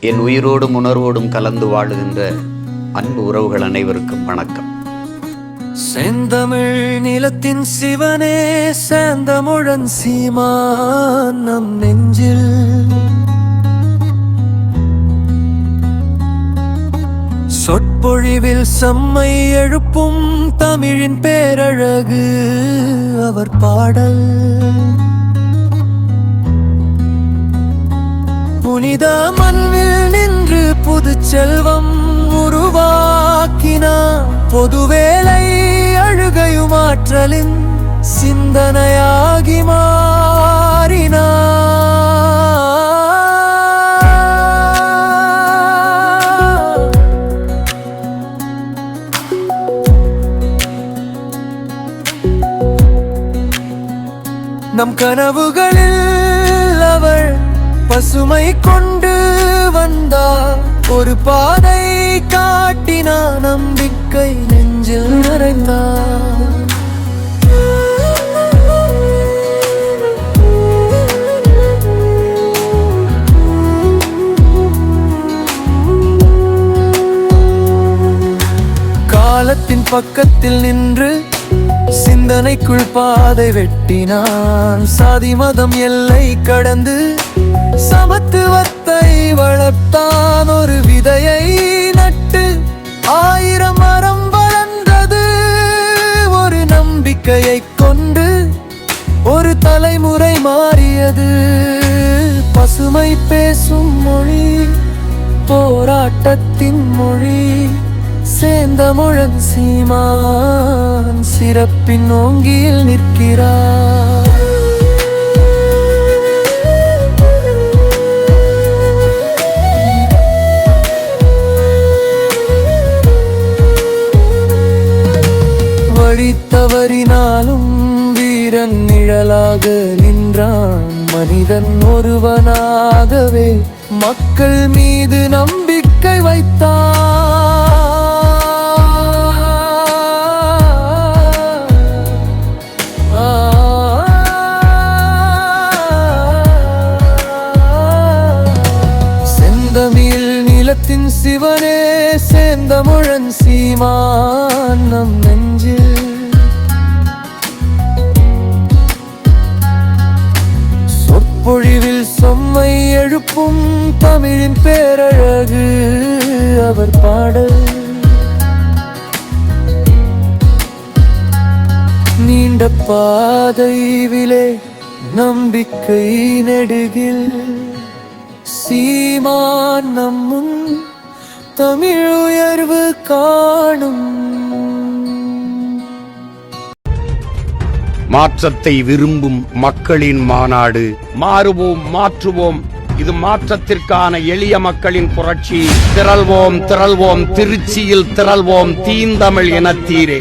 என் உயிரோடும் உணர்வோடும் கலந்து வாழுகின்ற அன்பு உறவுகள் அனைவருக்கும் வணக்கம். செந்தமிழ் நிலத்தின் சிவனே சேந்தமுழன் சீமான் நம் நெஞ்சில் சொற்பொழிவில் செம்மை எழுப்பும் தமிழின் பேரழகு அவர் பாடல். புனித மண்ணில் நின்று புது செல்வம் உருவாக்கினார். பொதுவேளை அழுகையும் ஆற்றலின் சிந்தனையாகி மாறினார். நம் கனவுகளில் அவர் பசுமை கொண்டு வந்தார். ஒரு பாதை காட்டினார், நம்பிக்கை நெஞ்சில் நிறைந்தார். காலத்தின் பக்கத்தில் நின்று சிந்தனைக்குள் பாதை வெட்டினான். சாதி மதம் எல்லை கடந்து சமத்துவத்தை வளர்த்தான். ஒரு விதையை நட்டு 1000 மரம் வளர்ந்தது. ஒரு நம்பிக்கையை கொண்டு ஒரு தலைமுறை மாறியது. பசுமை பேசும் மொழி, போராட்டத்தின் மொழி, சேந்தமுழன் சீமான் சிறப்பின் ஓங்கியில் நிற்கிறார். வழி தவறினாலும் வீரன் நிழலாக நின்றான். மனிதன் ஒருவனாகவே மக்கள் மீது நம்பிக்கை வைத்தான். செந்தமிழ் நிலத்தின் சிவனே சேந்தமுழன் சீமான் நம் நெஞ்சில் சொற்பொழிவில் செம்மை எழுப்பும் தமிழின் பேரழகு அவர் பாடல். நீண்ட பாதைவிலே நம்பிக்கை நெடுகில் சீமான் நம்முன் தமிழ் உயர்வு காணும். மாற்றத்தை விரும்பும் மக்களின் மாநாடு. மாறுவோம், மாற்றுவோம். இது மாற்றத்திற்கான எளிய மக்களின் புரட்சி. திரள்வோம், திரள்வோம், திருச்சியில் திரள்வோம், தீந்தமிழ் இனத்தீரே.